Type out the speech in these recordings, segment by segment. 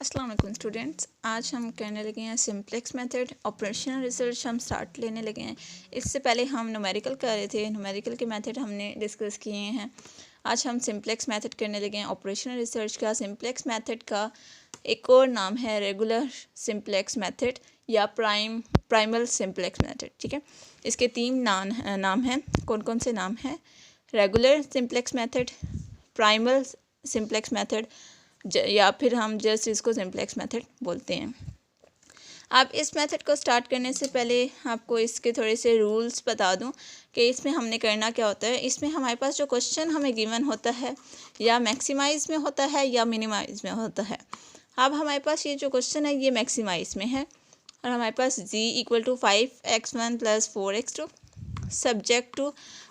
अस्सलाम वालेकुम स्टूडेंट्स, आज हम करने लगे हैं सिंप्लेक्स मेथड। ऑपरेशनल रिसर्च हम स्टार्ट लेने लगे हैं। इससे पहले हम न्यूमेरिकल कर रहे थे, न्यूमेरिकल के मेथड हमने डिस्कस किए हैं। आज हम सिंप्लेक्स मेथड करने लगे हैं ऑपरेशनल रिसर्च का। सिंप्लेक्स मेथड का एक और नाम है रेगुलर सिंप्लेक्स मेथड या प्राइमल सिंप्लेक्स मेथड। ठीक है, इसके तीन नाम हैं। कौन कौन से नाम हैं? Regular simplex method, primal simplex method या फिर हम जस्ट इसको सिंप्लेक्स मेथड बोलते हैं। आप इस मेथड को स्टार्ट करने से पहले आपको इसके थोड़े से रूल्स बता दूं कि इसमें हमने करना क्या होता है। इसमें हमारे पास जो क्वेश्चन हमें गिवन होता है या मैक्सिमाइज में होता है या मिनिमाइज में होता है। अब हमारे पास ये जो क्वेश्चन है ये मैक्सिमाइज में है और हमारे पास g = 5x1 + 4x2।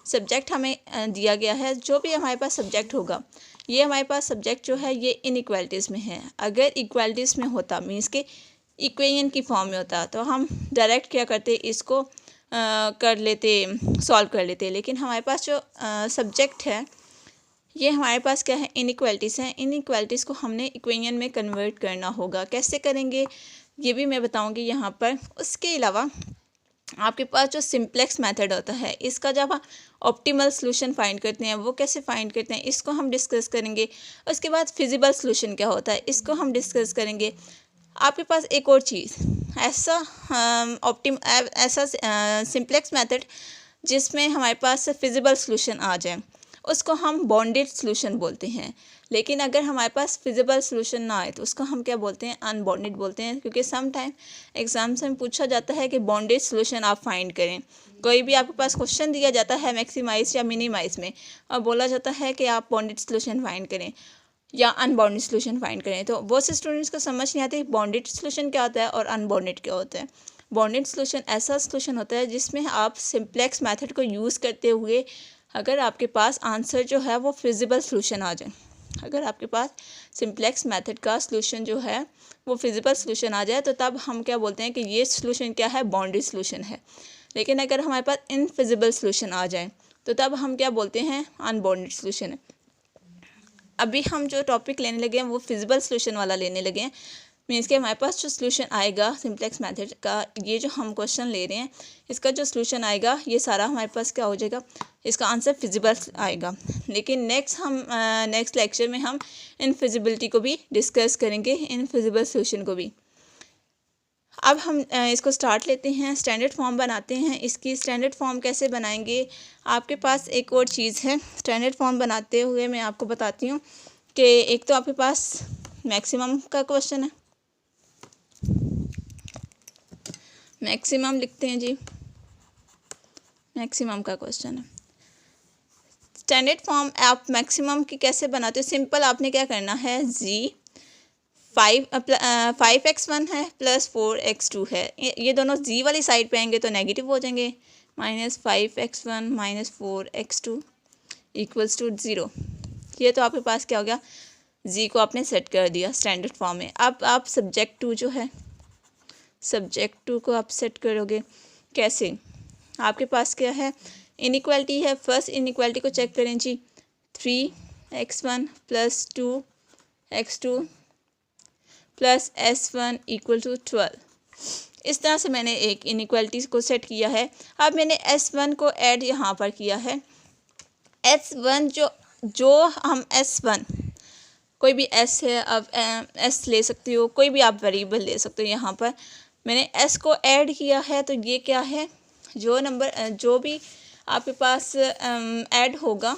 सब्जेक्ट हमें दिया गया है। जो भी हमारे पास सब्जेक्ट होगा, ये हमारे पास सब्जेक्ट जो है ये इनइक्वालिटीज़ में है। अगर इक्वालिटीज़ में होता मीन्स के इक्वेशन की फॉर्म में होता तो हम डायरेक्ट क्या करते, इसको कर लेते, सॉल्व कर लेते। लेकिन हमारे पास जो सब्जेक्ट है ये हमारे पास क्या है, इनइक्वालिटीज़ हैं। इनइक्वालिटीज़ को हमने इक्वेशन में कन्वर्ट करना होगा। कैसे करेंगे ये भी मैं बताऊंगी यहाँ पर। उसके अलावा आपके पास जो सिंप्लेक्स मेथड होता है, इसका जब हम ऑप्टिमल सॉल्यूशन फाइंड करते हैं वो कैसे फाइंड करते हैं इसको हम डिस्कस करेंगे। उसके बाद फिजिबल सॉल्यूशन क्या होता है इसको हम डिस्कस करेंगे। आपके पास एक और चीज़ ऐसा सिंप्लेक्स मेथड जिसमें हमारे पास फिजिबल सॉल्यूशन आ जाए उसको हम बॉन्डेड सॉल्यूशन बोलते हैं। लेकिन अगर हमारे पास फिजिबल सॉल्यूशन ना आए तो उसको हम क्या बोलते हैं, अनबॉन्डेड बोलते हैं। क्योंकि सम टाइम एग्जाम्स में पूछा जाता है कि बॉन्डेड सॉल्यूशन आप फाइंड करें। कोई भी आपके पास क्वेश्चन दिया जाता है मैक्सिमाइज या मिनिमाइज में और बोला जाता है कि आप बॉन्डेड सॉल्यूशन फाइंड करें या अनबॉन्डेड सॉल्यूशन फाइंड करें, तो बहुत से स्टूडेंट्स को समझ नहीं आती बॉन्डेड सॉल्यूशन क्या होता है और अनबॉन्डेड क्या होता है। बॉन्डेड सॉल्यूशन ऐसा सॉल्यूशन होता है जिसमें आप सिंप्लेक्स मेथड को यूज़ करते हुए अगर आपके पास आंसर जो है वो फिजिबल सॉल्यूशन आ जाए, अगर आपके पास सिंप्लेक्स मेथड का सॉल्यूशन जो है वो फिजिबल सॉल्यूशन आ जाए तो तब हम क्या बोलते हैं कि ये सॉल्यूशन क्या है, बॉन्डेड सॉल्यूशन है। लेकिन अगर हमारे पास इनफिजिबल सॉल्यूशन आ जाए तो तब हम क्या बोलते हैं, अनबॉन्डेड सॉल्यूशन है। अभी हम जो टॉपिक लेने लगे हैं वो फिजिबल सॉल्यूशन वाला लेने लगे हैं। मीन्स कि हमारे पास जो सॉल्यूशन आएगा सिंप्लेक्स मेथड का, ये जो हम क्वेश्चन ले रहे हैं इसका जो सॉल्यूशन आएगा ये सारा हमारे पास क्या हो जाएगा, इसका आंसर फिजिबल आएगा। लेकिन नेक्स्ट लेक्चर में हम इनफिजिबिलिटी को भी डिस्कस करेंगे, इनफिजिबल सॉल्यूशन को भी। अब हम इसको स्टार्ट लेते हैं, स्टैंडर्ड फॉर्म बनाते हैं। इसकी स्टैंडर्ड फॉर्म कैसे बनाएंगे, आपके पास एक और चीज़ है। स्टैंडर्ड फॉर्म बनाते हुए मैं आपको बताती हूँ कि एक तो आपके पास मैक्सिमम का क्वेश्चन है, मैक्सिमम लिखते हैं जी, मैक्सिमम का क्वेश्चन है। स्टैंडर्ड फॉर्म आप मैक्सिमम की कैसे बनाते हो, सिंपल आपने क्या करना है, जी 5x1 है + 4x2 है, ये दोनों जी वाली साइड पे आएंगे तो नेगेटिव हो जाएंगे। -5x1 - 4x2 = 0। ये तो आपके पास क्या हो गया, जी को आपने सेट कर दिया स्टैंडर्ड फॉर्म में। अब आप सब्जेक्ट 2 जो है, सब्जेक्ट 2 को आप सेट करोगे कैसे, आपके पास क्या है, इनइक्वालिटी है। फर्स्ट इनइक्वालिटी को चेक करें जी, 3x1 + 2x2 + S1 = 12। इस तरह से मैंने एक इनइक्वालिटी को सेट किया है। अब मैंने S1 को ऐड यहाँ पर किया है। S1 जो हम S1 कोई भी S है, अब S ले सकते हो, कोई भी आप वेरिएबल ले सकते हो। यहाँ पर मैंने S को ऐड किया है तो ये क्या है, जो नंबर जो भी आपके पास ऐड होगा,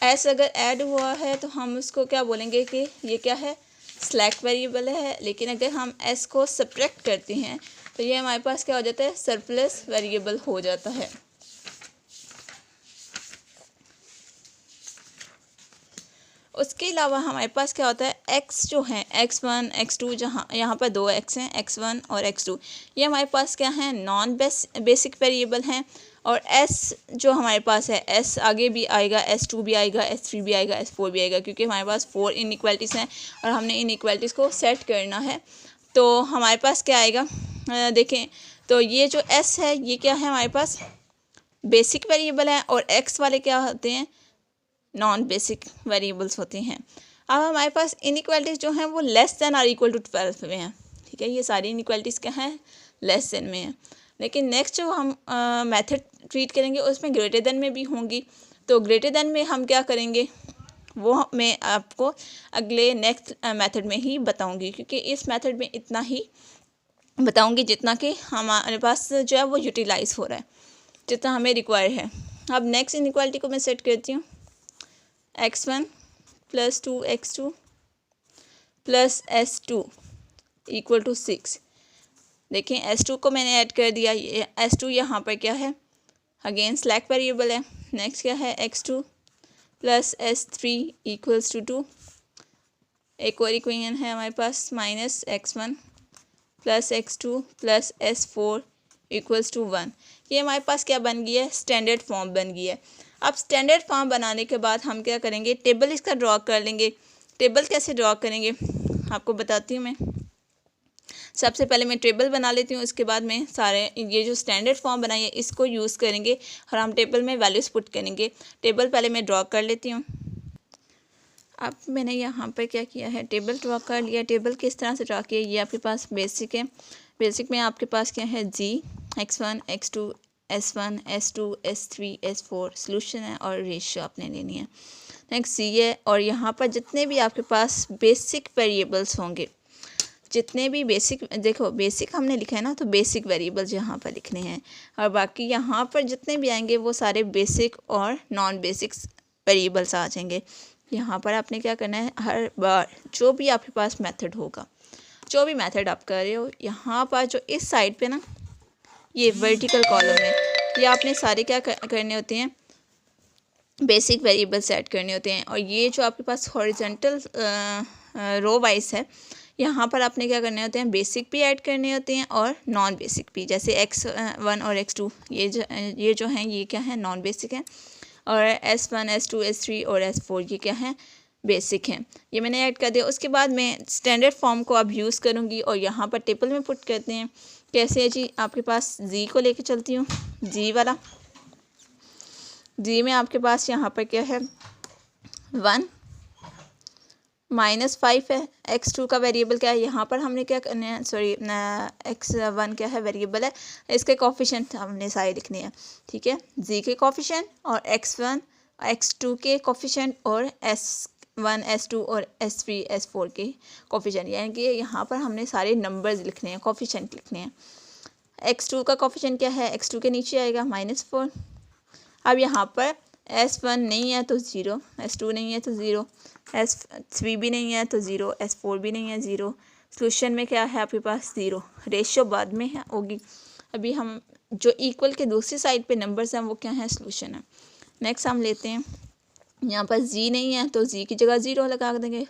S अगर ऐड हुआ है तो हम उसको क्या बोलेंगे कि ये क्या है, स्लैक वेरिएबल है। लेकिन अगर हम S को सब्ट्रैक्ट करते हैं तो ये हमारे पास क्या हो जाता है, सरप्लस वेरिएबल हो जाता है। उसके अलावा हमारे पास क्या होता है, x जो है x1 x2, जहाँ यहाँ पर 2 x हैं, x1 और x2, ये हमारे पास क्या है, नॉन बेसिक वेरिएबल हैं। और s जो हमारे पास है, s आगे भी आएगा, s2 भी आएगा, s3 भी आएगा, s4 भी आएगा, क्योंकि हमारे पास 4 इनइक्वालिटीज़ हैं और हमने इनइक्वालिटीज़ को सेट करना है। तो हमारे पास क्या आएगा, देखें तो ये जो s है ये क्या है, हमारे पास बेसिक वेरिएबल है और x वाले क्या होते हैं, नॉन बेसिक वेरिएबल्स होते हैं। अब हमारे पास इनइक्वालिटीज़ जो हैं वो लेस देन और इक्वल टू 12 में हैं, ठीक है। ये सारी इनइक्वालिटीज़ क्या हैं, लेस देन में हैं। लेकिन नेक्स्ट जो हम मेथड ट्रीट करेंगे उसमें ग्रेटर देन में भी होंगी। तो ग्रेटर देन में हम क्या करेंगे वो मैं आपको अगले नेक्स्ट मेथड में ही बताऊंगी, क्योंकि इस मेथड में इतना ही बताऊंगी जितना कि हमारे पास जो है वो यूटिलाइज़ हो रहा है, जितना हमें रिक्वायर है। अब नेक्स्ट इनइक्वालिटी को मैं सेट करती हूँ, x1 + 2x2 + s2 = 6। देखें s2 को मैंने ऐड कर दिया, ये s2 यहाँ पर क्या है, अगेन स्लैक वेरिएबल है। नेक्स्ट क्या है, x2 + s3 = 2। एक और इक्वेशन है हमारे पास, -x1 + x2 + s4 = 1। ये हमारे पास क्या बन गई है, स्टैंडर्ड फॉर्म बन गई है। अब स्टैंडर्ड फॉर्म बनाने के बाद हम क्या करेंगे, टेबल इसका ड्रॉ कर लेंगे। टेबल कैसे ड्रॉ करेंगे आपको बताती हूँ मैं। सबसे पहले मैं टेबल बना लेती हूँ, उसके बाद में सारे ये जो स्टैंडर्ड फॉर्म बनाई है इसको यूज़ करेंगे और हम टेबल में वैल्यूज़ पुट करेंगे। टेबल पहले मैं ड्रॉ कर लेती हूँ। अब मैंने यहाँ पर क्या किया है, टेबल ड्रॉ कर लिया। टेबल किस तरह से ड्रॉ किया, ये आपके पास बेसिक है। बेसिक में आपके पास क्या है, g, x1, x2, s1, s2, s3, s4 solution है और रेशियो आपने लेनी है। नेक्स्ट c है, और यहाँ पर जितने भी आपके पास बेसिक वेरिएबल्स होंगे, जितने भी बेसिक, देखो बेसिक हमने लिखा है ना, तो बेसिक वेरिएबल्स यहाँ पर लिखने हैं, और बाकी यहाँ पर जितने भी आएंगे वो सारे बेसिक और नॉन बेसिक वेरिएबल्स आ जाएंगे। यहाँ पर आपने क्या करना है, हर बार जो भी आपके पास मेथड होगा, जो भी मेथड आप कर रहे हो, यहाँ पर जो इस साइड पे ना ये वर्टिकल कॉलम है, ये आपने सारे क्या करने होते हैं, बेसिक वेरिएबल सेट करने होते हैं। और ये जो आपके पास हॉरिजॉन्टल रो वाइज है, यहाँ पर आपने क्या करने होते हैं, बेसिक भी ऐड करने होते हैं और नॉन बेसिक भी। जैसे x1 और x2 ये जो हैं ये क्या है, नॉन बेसिक है, और s1, s2, s3 और s4 ये क्या है, बेसिक हैं। ये मैंने ऐड कर दिया। उसके बाद मैं स्टैंडर्ड फॉर्म को अब यूज़ करूँगी और यहाँ पर टेबल में पुट करते हैं। कैसे है जी, आपके पास जी को लेके चलती हूँ, जी वाला। जी में आपके पास यहाँ पर क्या है, 1 -5 है। x2 का वेरिएबल क्या है, यहाँ पर हमने क्या करना है, सॉरी x1 क्या है वेरिएबल है, इसके कोफिशिएंट हमने सारे लिखने हैं, ठीक है। जी के कोफिशिएंट और x1 x2 के कोफिशिएंट और s1 s2 और s3 s4 के कोफिशिएंट, यानी कि यहाँ पर हमने सारे नंबर्स लिखने हैं, कोफिशिएंट लिखने हैं। x2 का कोफिशिएंट क्या है, x2 के नीचे आएगा -4। अब यहाँ पर s1 नहीं है तो 0, s2 नहीं है तो 0, s3 भी नहीं है तो 0, s4 भी नहीं है 0। सॉल्यूशन में क्या है आपके पास, 0। रेशियो बाद में है होगी, अभी हम जो इक्वल के दूसरी साइड पे नंबर्स हैं वो क्या है, सॉल्यूशन है। नेक्स्ट हम लेते हैं, यहाँ पर जी नहीं है तो जी की जगह 0 लगा देंगे।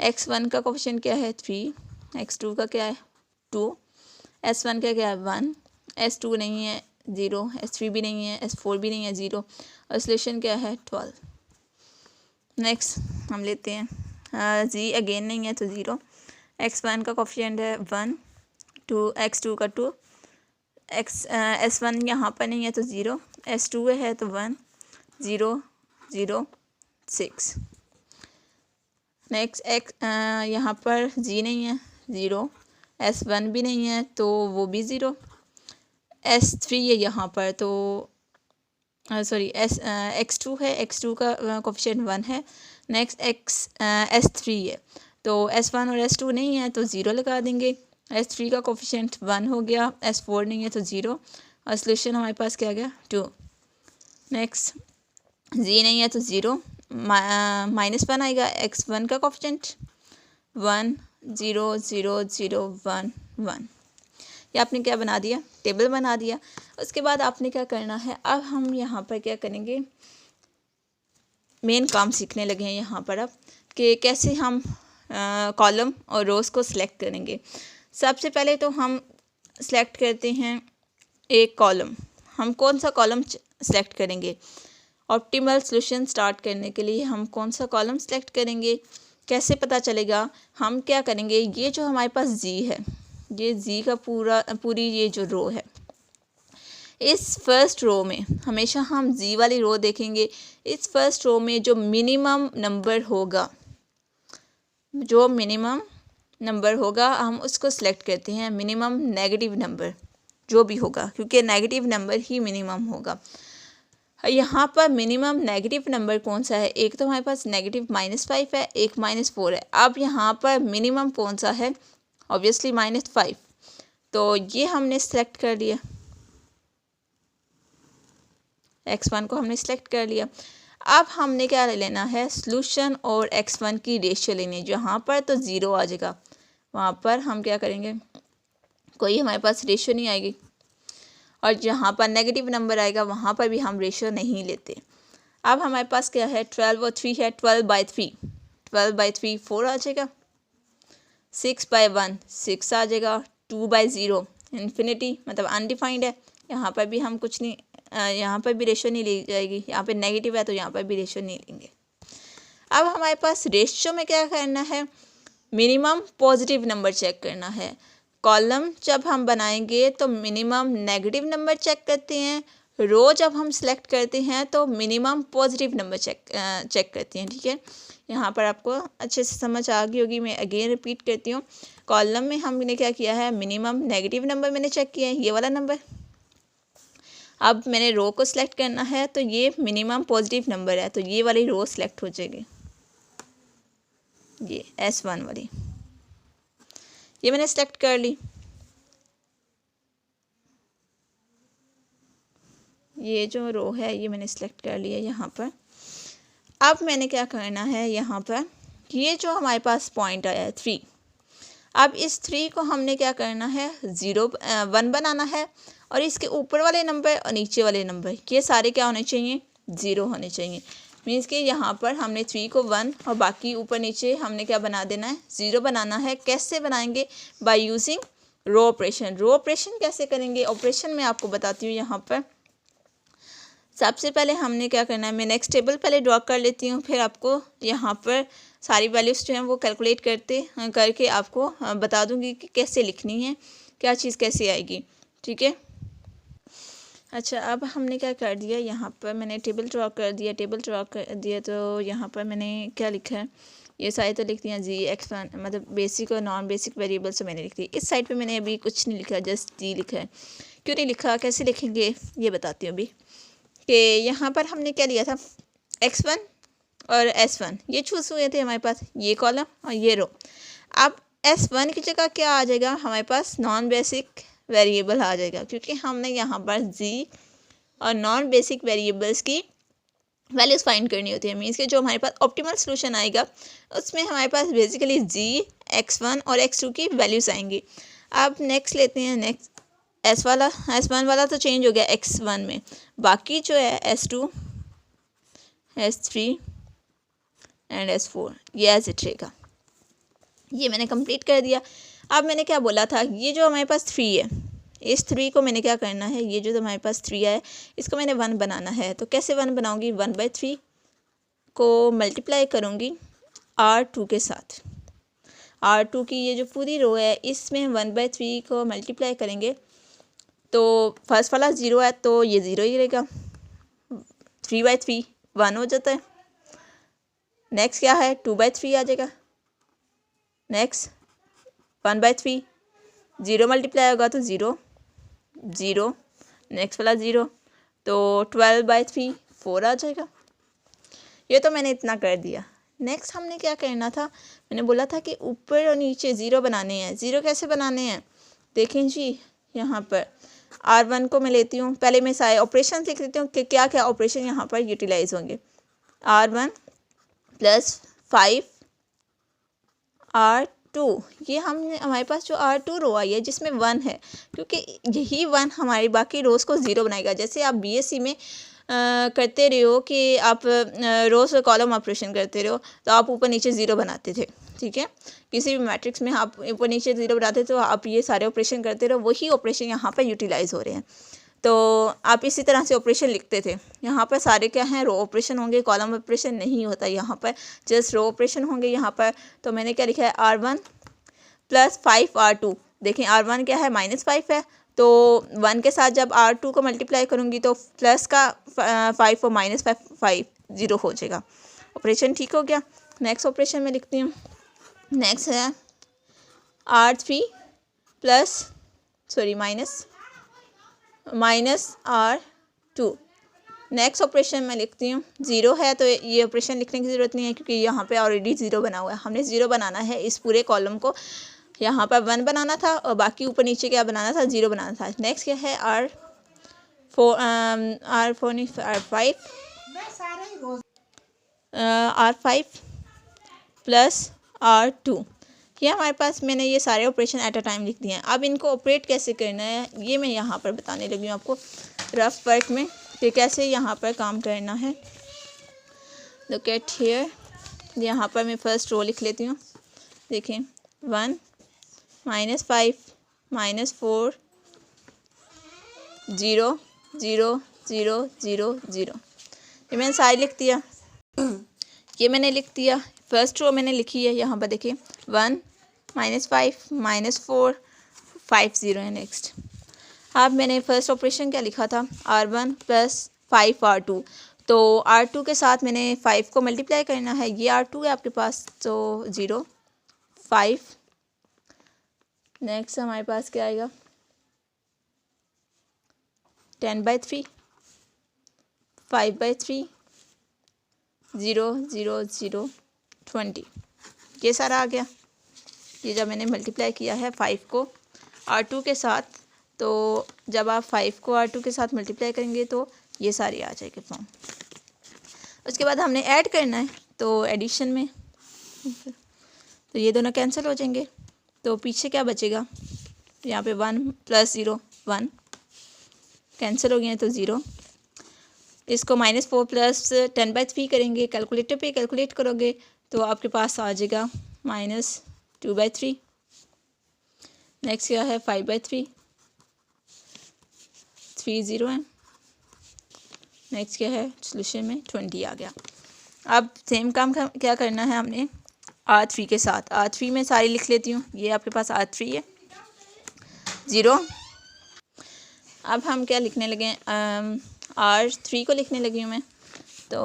x1 का कोफिशिएंट क्या है, 3, x2 का क्या है, 2, s1 का क्या है, 1, s2 नहीं है 0, s3 भी नहीं है, s4 भी नहीं है 0, और सॉल्यूशन क्या है, 12। नेक्स्ट हम लेते हैं, जी अगेन नहीं है तो 0, x1 का कोफिशिएंट है 1, 2, x2 का 2, s1 यहाँ पर नहीं है तो 0, s2 है तो 1, 0, 0, 6। नेक्स्ट यहाँ पर जी नहीं है 0, s1 भी नहीं है तो वो भी 0, s3 है यहाँ पर तो सॉरी x2 है, x2 का कोफिशिएंट 1 है। नेक्स्ट s3 है तो s1 और s2 नहीं है तो 0 लगा देंगे। s3 का कोफिशिएंट 1 हो गया, s4 नहीं है तो 0, और सॉल्यूशन हमारे पास क्या आ गया, 2। नेक्स्ट जी नहीं है तो 0, -1 आएगा, x1 का कोफिशिएंट 1, 0, 0, 0, 1, 1। ये आपने क्या बना दिया, टेबल बना दिया। उसके बाद आपने क्या करना है, अब हम यहाँ पर क्या करेंगे, मेन काम सीखने लगे हैं यहाँ पर अब, कि कैसे हम कॉलम और रोज़ को सिलेक्ट करेंगे। सबसे पहले तो हम सिलेक्ट करते हैं एक कॉलम। हम कौन सा कॉलम सिलेक्ट करेंगे, ऑप्टिमल सॉल्यूशन स्टार्ट करने के लिए हम कौन सा कॉलम सिलेक्ट करेंगे, कैसे पता चलेगा। हम क्या करेंगे, ये जो हमारे पास जी है, ये जी का पूरी ये जो रो है, इस फर्स्ट रो में हमेशा हम जी वाली रो देखेंगे। इस फर्स्ट रो में जो मिनिमम नंबर होगा, जो मिनिमम नंबर होगा हम उसको सिलेक्ट करते हैं, मिनिमम नेगेटिव नंबर जो भी होगा, क्योंकि नेगेटिव नंबर ही मिनिमम होगा। यहाँ पर मिनिमम नेगेटिव नंबर कौन सा है, एक तो हमारे पास नेगेटिव -5 है, एक -4 है। अब यहाँ पर मिनिमम कौन सा है, ऑब्वियसली -5, तो ये हमने सेलेक्ट कर लिया, x1 को हमने सेलेक्ट कर लिया। अब हमने क्या लेना है, सॉल्यूशन और x1 की रेशियो लेनी है। जहाँ पर तो 0 आ जाएगा वहाँ पर हम क्या करेंगे, कोई हमारे पास रेशियो नहीं आएगी, और जहाँ पर नेगेटिव नंबर आएगा वहाँ पर भी हम रेशियो नहीं लेते। अब हमारे पास क्या है, 12 और 3 है, 12/3, 12/3 4 आ जाएगा, 6/1 6 आ जाएगा, 2/0 इन्फिनिटी मतलब अनडिफाइंड है, यहाँ पर भी हम कुछ नहीं, यहाँ पर भी रेशियो नहीं ली जाएगी, यहाँ पे नेगेटिव है तो यहाँ पर भी रेशियो नहीं लेंगे। अब हमारे पास रेशियो में क्या करना है, मिनिमम पॉजिटिव नंबर चेक करना है। कॉलम जब हम बनाएंगे तो मिनिमम नेगेटिव नंबर चेक करते हैं, रो जब हम सेलेक्ट करते हैं तो मिनिमम पॉजिटिव नंबर चेक करते हैं। ठीक है, यहाँ पर आपको अच्छे से समझ आ गई होगी, मैं अगेन रिपीट करती हूँ। कॉलम में हमने क्या किया है, मिनिमम नेगेटिव नंबर मैंने चेक किया है, ये वाला नंबर। अब मैंने रो को सिलेक्ट करना है तो ये मिनिमम पॉजिटिव नंबर है, तो ये वाली रो सिलेक्ट हो जाएगी, ये S1 वाली, ये मैंने सेलेक्ट कर ली। ये जो रो है ये मैंने सेलेक्ट कर लिया यहाँ पर। अब मैंने क्या करना है, यहाँ पर ये जो हमारे पास पॉइंट आया है 3, अब इस 3 को हमने क्या करना है, 1 बनाना है, और इसके ऊपर वाले नंबर और नीचे वाले नंबर ये सारे क्या होने चाहिए, 0 होने चाहिए। मीन्स कि यहाँ पर हमने 3 को 1 और बाकी ऊपर नीचे हमने क्या बना देना है, 0 बनाना है। कैसे बनाएंगे, by using row operation. Row operation कैसे करेंगे, ऑपरेशन मैं आपको बताती हूँ। यहाँ पर सबसे पहले हमने क्या करना है, मैं नेक्स्ट टेबल पहले ड्रॉ कर लेती हूँ, फिर आपको यहाँ पर सारी वैल्यूज़ जो हैं वो कैलकुलेट करके आपको बता दूँगी कि कैसे लिखनी है, क्या चीज़ कैसे आएगी। ठीक है, अच्छा अब हमने क्या कर दिया, यहाँ पर मैंने टेबल ड्रॉ कर दिया, तो यहाँ पर मैंने क्या लिखा है, ये सारी तो लिख दिया जी, x1 मतलब बेसिक और नॉन बेसिक वेरिएबल्स मैंने लिख दी। इस साइड पे मैंने अभी कुछ नहीं लिखा, जस्ट जी लिखा है। क्यों नहीं लिखा, कैसे लिखेंगे ये बताती हूँ अभी। कि यहाँ पर हमने क्या लिया था, x1 और s1 ये चूज़ हुए थे हमारे पास, ये कॉलम और ये रो। अब s1 की जगह क्या आ जाएगा, हमारे पास नॉन बेसिक वेरिएबल आ जाएगा, क्योंकि हमने यहाँ पर जी और नॉन बेसिक वेरिएबल्स की वैल्यूज़ फाइंड करनी होती है। मीन्स कि जो हमारे पास ऑप्टिमल सॉल्यूशन आएगा उसमें हमारे पास बेसिकली जी, x1 और x2 की वैल्यूज़ आएंगी। अब नेक्स्ट लेते हैं, नेक्स्ट S1 वाला तो चेंज हो गया x1 में, बाकी जो है S2, S3 एंड S4 ये एज इट रहेगा। ये मैंने कंप्लीट कर दिया। अब मैंने क्या बोला था, ये जो हमारे पास 3 है, इस 3 को मैंने क्या करना है, ये जो हमारे पास 3 है इसको मैंने 1 बनाना है। तो कैसे 1 बनाऊंगी, 1/3 को मल्टीप्लाई करूँगी R2 के साथ। R2 की ये जो पूरी रो है इसमें 1/3 को मल्टीप्लाई करेंगे तो फर्स्ट वाला 0 है तो ये 0 ही रहेगा, 3/3 1 हो जाता है। नेक्स्ट क्या है, 2/3 आ जाएगा। नेक्स्ट 1/3 0 मल्टीप्लाई होगा तो 0 0, नेक्स्ट वाला 0 तो 12/3 4 आ जाएगा। ये तो मैंने इतना कर दिया। नेक्स्ट हमने क्या करना था, मैंने बोला था कि ऊपर और नीचे 0 बनाने हैं। 0 कैसे बनाने हैं, देखें जी, यहाँ पर R1 को मैं लेती हूँ, पहले मैं सारे ऑपरेशन लिख देती हूँ कि क्या क्या ऑपरेशन यहाँ पर यूटिलाइज होंगे। R1 + 5 R2, ये हमने हमारे पास जो R2 रो आई है जिसमें 1 है, क्योंकि यही 1 हमारी बाकी रोज़ को 0 बनाएगा। जैसे आप BSc में करते रहे हो कि आप रोज़ कॉलम ऑपरेशन करते रहो तो आप ऊपर नीचे 0 बनाते थे। ठीक है, किसी भी मैट्रिक्स में आप ऊपर नीचे 0 बनाते तो आप ये सारे ऑपरेशन करते रहो, वही ऑपरेशन यहाँ पर यूटिलाइज़ हो रहे हैं। तो आप इसी तरह से ऑपरेशन लिखते थे। यहाँ पर सारे क्या हैं, रो ऑपरेशन होंगे, कॉलम ऑपरेशन नहीं होता यहाँ पर, जस्ट रो ऑपरेशन होंगे यहाँ पर। तो मैंने क्या लिखा है, R1 + 5 R2। देखें R1 क्या है, -5 है, तो 1 के साथ जब R2 को मल्टीप्लाई करूँगी तो प्लस का 5 और -5 0 हो जाएगा। ऑपरेशन ठीक हो गया। नेक्स्ट ऑपरेशन में लिखती हूँ, नेक्स्ट है R3 plus minus R2। Next operation मैं लिखती हूँ, ज़ीरो है तो ये ऑपरेशन लिखने की ज़रूरत नहीं है क्योंकि यहाँ पे ऑलरेडी ज़ीरो बना हुआ है। हमने ज़ीरो बनाना है इस पूरे कॉलम को, यहाँ पर 1 बनाना था और बाकी ऊपर नीचे क्या बनाना था, ज़ीरो बनाना था। नेक्स्ट क्या है R5 प्लस R2। ये हमारे पास, मैंने ये सारे ऑपरेशन एट अ टाइम लिख दिए हैं। अब इनको ऑपरेट कैसे करना है ये मैं यहाँ पर बताने लगी हूँ आपको रफ वर्क में कि कैसे यहाँ पर काम करना है। लुक एट हियर, यहाँ पर मैं फर्स्ट रो लिख लेती हूँ। देखें 1 -5 -4 0 0 0 0 0। ये मैंने सारी लिख दिया। ये मैंने लिख दिया, फर्स्ट रो मैंने लिखी है। यहाँ पर देखिए 1 -5 -4 5 0 है। नेक्स्ट अब मैंने फर्स्ट ऑपरेशन क्या लिखा था, R1 प्लस 5 R2। तो R2 के साथ मैंने 5 को मल्टीप्लाई करना है। ये R2 है आपके पास, तो 0 5। नेक्स्ट हमारे पास क्या आएगा, 10/3 5/3 0 0 0 20। ये सारा आ गया। ये जब मैंने मल्टीप्लाई किया है 5 को R2 के साथ, तो जब आप 5 को R2 के साथ मल्टीप्लाई करेंगे तो ये सारी आ जाएगी फॉर्म। उसके बाद हमने ऐड करना है, तो एडिशन में तो ये दोनों कैंसिल हो जाएंगे। तो पीछे क्या बचेगा, यहाँ पे 1 + 0 1 कैंसिल हो गए हैं तो 0। इसको -4 प्लस 10/3 करेंगे, कैलकुलेटर पे कैलकुलेट करोगे तो आपके पास आ जाएगा -2/3। नेक्स्ट क्या है 5/3 3 0 है। नेक्स्ट क्या है, सोल्यूशन में 20 आ गया। अब सेम काम क्या करना है हमने R3 के साथ। R3 में सारी लिख लेती हूँ। ये आपके पास R3 है 0। अब हम क्या लिखने लगे, R3 को लिखने लगी हूँ मैं। तो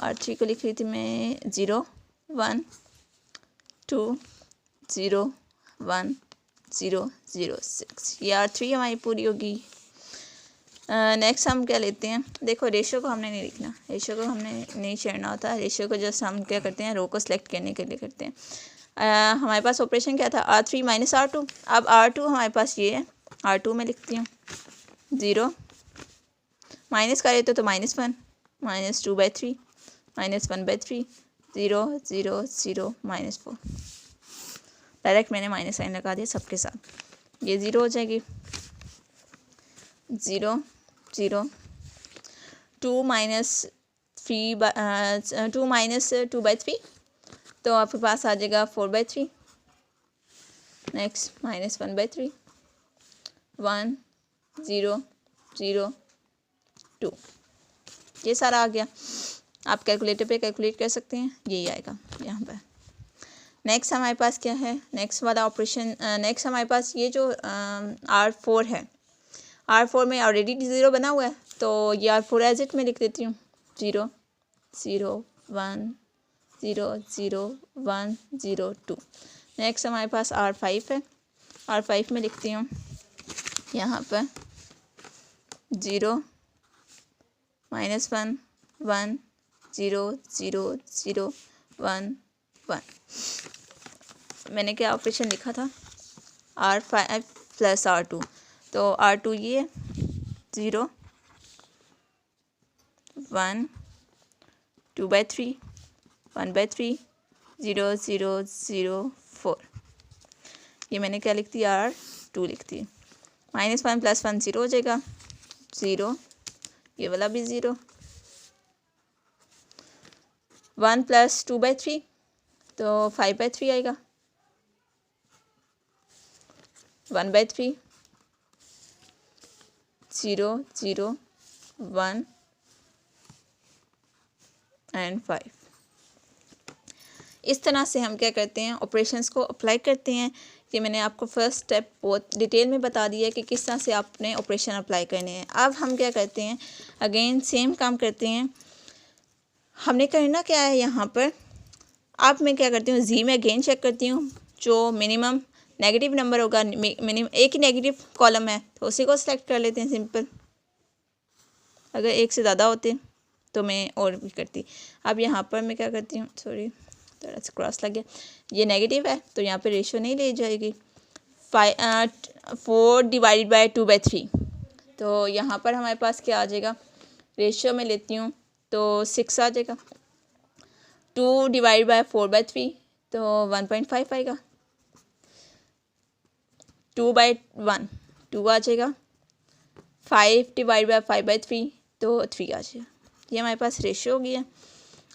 R3 को लिख रही थी मैं 0 1 2 0 1 0 0 6। ये R3 हमारी पूरी होगी। नेक्स्ट हम क्या लेते हैं, देखो रेशो को हमने नहीं लिखना, रेशो को हमने नहीं छेड़ना होता। रेशो को जस्ट हम क्या करते हैं, रो को सिलेक्ट करने के लिए करते हैं। हमारे पास ऑपरेशन क्या था, R3 - R2। अब R2 हमारे पास ये है, R2 में लिखती हूँ 0 माइनस करे तो -1 -2/3 -1/3 0 0 0 -4। डायरेक्ट मैंने माइनस साइन लगा दिया सबके साथ, ये 0 हो जाएगी। 0 0 2 -2/3 तो आपके पास आ जाएगा 4/3। नेक्स्ट -1/3 1 0 0 2। ये सारा आ गया। आप कैलकुलेटर पे कैलकुलेट कर सकते हैं, यही आएगा यहाँ पर। नेक्स्ट हमारे पास क्या है, नेक्स्ट वाला ऑपरेशन, नेक्स्ट हमारे पास ये जो R4 है, R4 में ऑलरेडी 0 बना हुआ है, तो ये R4 एज इट में लिख देती हूँ 0 0 1 0 0 1 0 2। नेक्स्ट हमारे पास R5 है, R5 में लिखती हूँ यहाँ पर 0 -1 1 0 0 0 1 1। मैंने क्या ऑपरेशन लिखा था, R5 प्लस R2। तो R2 ये 0 1 2/3 1/3 0 0 0 4। ये मैंने क्या लिख दिया, R2 लिख दी। -1 + 1 0 हो जाएगा 0, ये वाला भी 0। 1 + 2/3 तो 5/3 आएगा। 1/3 0 0 1 एंड 5। इस तरह से हम क्या करते हैं, ऑपरेशंस को अप्लाई करते हैं। कि मैंने आपको फर्स्ट स्टेप बहुत डिटेल में बता दिया कि किस तरह से आपने ऑपरेशन अप्लाई करने हैं। अब हम क्या करते हैं, अगेन सेम काम करते हैं। हमने करना क्या है, यहाँ पर अब मैं क्या करती हूँ, जी में अगेन चेक करती हूँ, जो मिनिमम नेगेटिव नंबर होगा, मिनिमम एक ही नेगेटिव कॉलम है तो उसी को सिलेक्ट कर लेते हैं सिंपल। अगर एक से ज़्यादा होते तो मैं और भी करती। अब यहाँ पर मैं क्या करती हूँ, सॉरी थोड़ा सा क्रॉस लग गया, ये नेगेटिव है तो यहाँ पे रेशियो नहीं ले जाएगी। 4 डिवाइडेड बाय 2/3, तो यहाँ पर हमारे पास क्या आ जाएगा, रेशियो में लेती हूँ तो 6 आ जाएगा। 2 डिवाइड बाय 4/3 तो 1.5 आएगा। 2/1 2 आ जाएगा। 5 डिवाइड बाय 5/3 तो 3 आ जाएगा। ये हमारे पास रेशियो हो गया।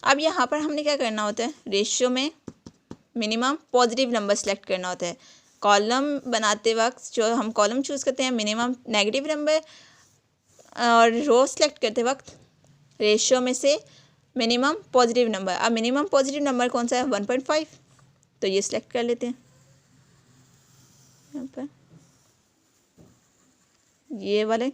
अब यहाँ पर हमने क्या करना होता है, रेशियो में मिनिमम पॉजिटिव नंबर सेलेक्ट करना होता है। कॉलम बनाते वक्त जो हम कॉलम चूज़ करते हैं मिनिमम नेगेटिव नंबर, और रो सेलेक्ट करते वक्त रेशियो में से मिनिमम पॉजिटिव नंबर। अब मिनिमम पॉजिटिव नंबर कौन सा है, 1.5, तो ये सिलेक्ट कर लेते हैं। यहाँ पर ये वाले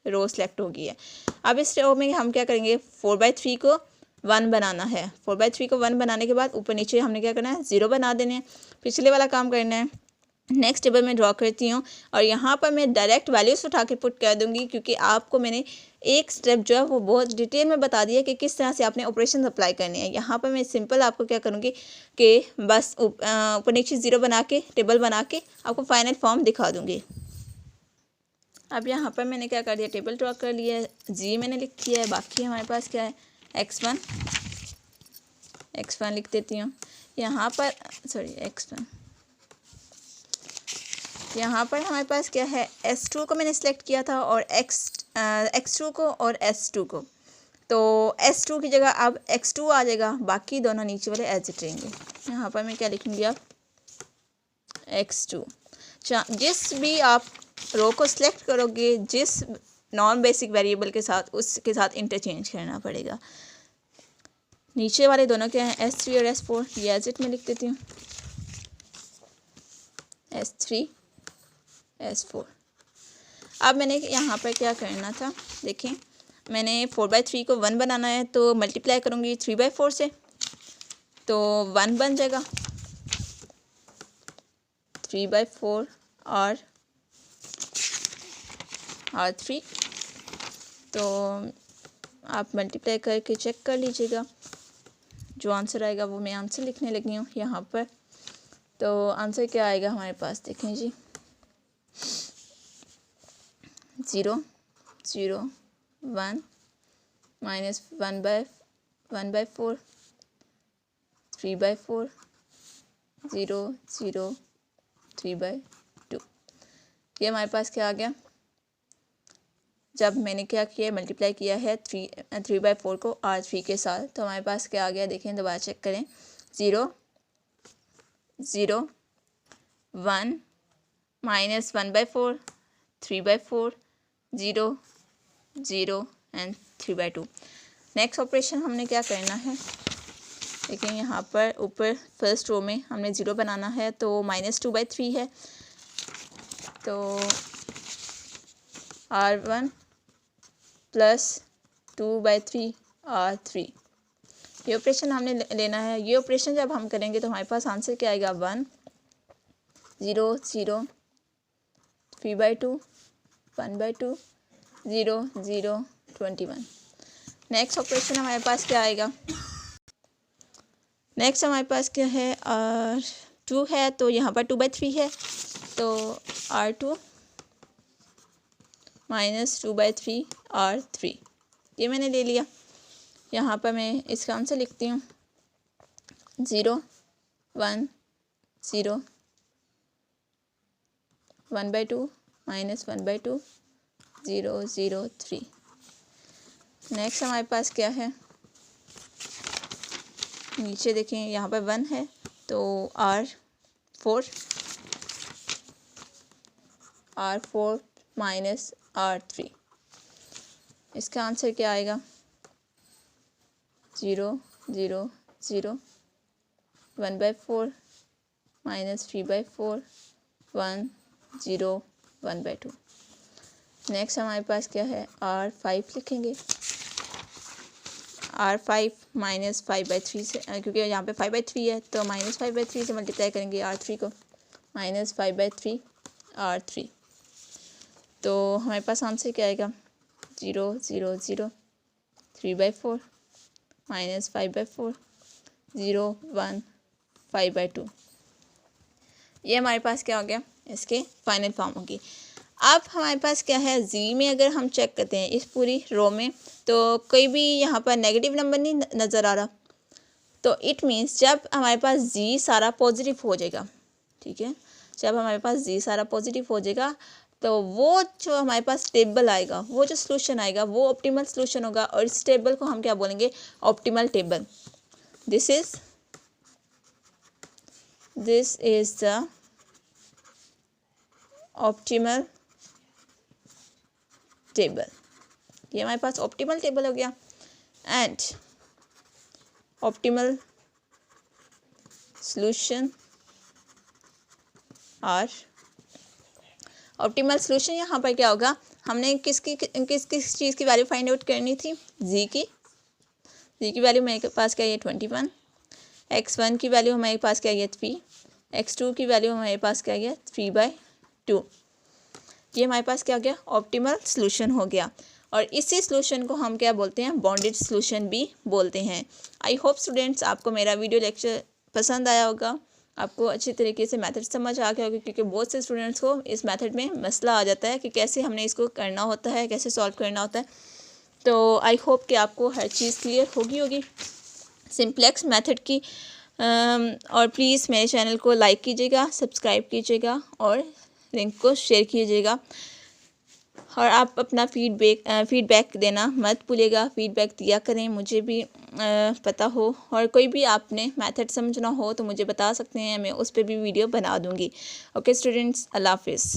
रो सेलेक्ट हो गई है। अब इस रो में हम क्या करेंगे, 4/3 को 1 बनाना है। 4/3 को 1 बनाने के बाद ऊपर नीचे हमने क्या करना है, 0 बना देने हैं। पिछले वाला काम करना है। नेक्स्ट टेबल में ड्रॉ करती हूँ और यहाँ पर मैं डायरेक्ट वैल्यूज़ उठा के पुट कर दूँगी, क्योंकि आपको मैंने एक स्टेप जो है वो बहुत डिटेल में बता दिया कि किस तरह से आपने ऑपरेशन अप्लाई करने हैं। यहाँ पर मैं सिंपल आपको क्या करूँगी कि बस ऊपर नीचे 0 बना के टेबल बना के आपको फाइनल फॉर्म दिखा दूँगी। अब यहाँ पर मैंने क्या कर दिया, टेबल ड्रॉ कर लिया है, जी मैंने लिख दिया है। बाकी हमारे पास क्या है, x1 लिख देती हूँ। यहाँ पर सॉरी x1, यहाँ पर हमारे पास क्या है, S2 को मैंने सेलेक्ट किया था और x2 को और S2 को, तो S2 की जगह अब x2 आ जाएगा, बाकी दोनों नीचे वाले एज इट रहेंगे। यहाँ पर मैं क्या लिखूँगी, अब x2। जिस भी आप रो को सिलेक्ट करोगे, जिस नॉन बेसिक वेरिएबल के साथ, उसके साथ इंटरचेंज करना पड़ेगा। नीचे वाले दोनों क्या हैं, S3 और S4, ये एज इट में लिख देती हूँ, S3 S4। अब मैंने यहाँ पर क्या करना था, देखें मैंने 4/3 को 1 बनाना है तो मल्टीप्लाई करूँगी 3/4 से, तो 1 बन जाएगा। 3/4 और 3, तो आप मल्टीप्लाई करके चेक कर लीजिएगा, जो आंसर आएगा वो मैं आंसर लिखने लगी हूँ यहाँ पर। तो आंसर क्या आएगा हमारे पास, देखें जी, 0 0 1 माइनस 1/4 3/4 0 0 3/2। ये हमारे पास क्या आ गया, जब मैंने क्या किया, मल्टीप्लाई किया है 3/4 को R3 के साथ, तो हमारे पास क्या आ गया, देखें दोबारा चेक करें, 0 0 1 माइनस 1/4 3/4 0 0 एंड 3/2। नेक्स्ट ऑपरेशन हमने क्या करना है, देखिए यहाँ पर ऊपर फर्स्ट रो में हमने 0 बनाना है, तो -2/3 है, तो R1 प्लस 2/3 R3, ये ऑपरेशन हमने लेना है। ये ऑपरेशन जब हम करेंगे तो हमारे पास आंसर क्या आएगा, 1 0 0 3/2 1/2 0 0 21। नेक्स्ट ऑपरेशन हमारे पास क्या आएगा, नेक्स्ट हमारे पास क्या है, R2 है, तो यहाँ पर 2/3 है, तो R2 माइनस 2/3 R3, ये मैंने ले लिया। यहाँ पर मैं इसका आंसर लिखती हूँ, 0 1 0 1/2 माइनस 1/2 0 0 3। नेक्स्ट हमारे पास क्या है, नीचे देखें यहाँ पर 1 है, तो R4 माइनस R3, इसका आंसर क्या आएगा, 0 0 0 1/4 माइनस 3/4 1 0 1/2। नेक्स्ट हमारे पास क्या है, R5 लिखेंगे, R5 माइनस 5/3 से, क्योंकि यहाँ पे 5/3 है तो माइनस 5/3 से मल्टीप्लाई करेंगे R3 को, माइनस 5/3 R3। तो हमारे पास आंसर क्या आएगा, 0 0 0 3/4 माइनस 5/4 0 1 5/2। ये हमारे पास क्या हो गया, इसके फाइनल फॉर्म होगी। अब हमारे पास क्या है, जी में अगर हम चेक करते हैं इस पूरी रो में, तो कोई भी यहाँ पर नेगेटिव नंबर नहीं नज़र आ रहा, तो इट मीन्स जब हमारे पास जी सारा पॉजिटिव हो जाएगा, ठीक है, जब हमारे पास जी सारा पॉजिटिव हो जाएगा तो वो जो हमारे पास टेबल आएगा, वो जो सोल्यूशन आएगा वो ऑप्टिमल सोल्यूशन होगा। और इस टेबल को हम क्या बोलेंगे, optimal table. This is the optimal table. ये हमारे पास ऑप्टिमल टेबल हो गया। एंड ऑप्टिमल सॉल्यूशन और ऑप्टिमल सॉल्यूशन यहाँ पर क्या होगा, हमने किस किस चीज़ की वैल्यू फाइंड आउट करनी थी, जी की वैल्यू मेरे पास क्या है 21, x1 की वैल्यू हमारे पास क्या है 3, x2 की वैल्यू हमारे पास क्या है 3/2। ये हमारे पास क्या हो गया, ऑप्टिमल सॉल्यूशन हो गया। और इसी सॉल्यूशन को हम क्या बोलते हैं, बॉन्डेड सॉल्यूशन भी बोलते हैं। आई होप स्टूडेंट्स आपको मेरा वीडियो लेक्चर पसंद आया होगा, आपको अच्छी तरीके से मेथड समझ आ गया होगा, क्योंकि बहुत से स्टूडेंट्स को इस मेथड में मसला आ जाता है कि कैसे हमने इसको करना होता है, कैसे सॉल्व करना होता है। तो आई होप कि आपको हर चीज़ क्लियर होगी सिंप्लेक्स मेथड की। और प्लीज़ मेरे चैनल को लाइक कीजिएगा, सब्सक्राइब कीजिएगा और लिंक को शेयर कीजिएगा। और आप अपना फीडबैक देना मत भूलिएगा, फीडबैक दिया करें, मुझे भी पता हो। और कोई भी आपने मेथड समझना हो तो मुझे बता सकते हैं, मैं उस पर भी वीडियो बना दूँगी। ओके स्टूडेंट्स, अल्लाह हाफिज़।